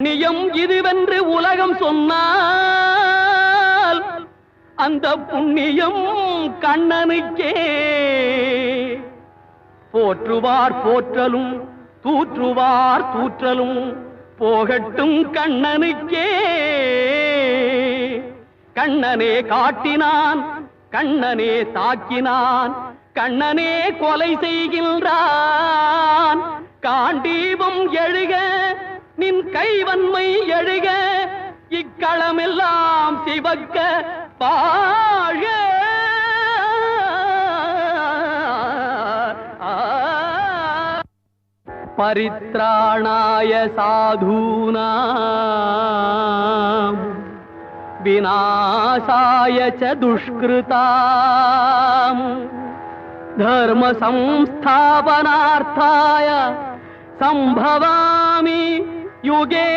புண்ணியம் இதுவென்று உலகம் சொன்னால் அந்த புண்ணியம் கண்ணனுக்கே. போற்றுவார் போற்றலும் தூற்றுவார் தூற்றலும் போகட்டும் கண்ணனுக்கே. கண்ணனே காட்டினான், கண்ணனே தாக்கினான், கண்ணனே கொலை செய்கின்றான். காண்டீபம் எழுக நின் கைவன்மை எழுக, இக்களமெல்லாம் சிவக்க வாழ. பரித்ராணாய சாதூனாம் விநாசாய ச துஷ்கிருதாம் தர்ம சம்ஸ்தாபனார்த்தாய சம்பவாமி யுகே.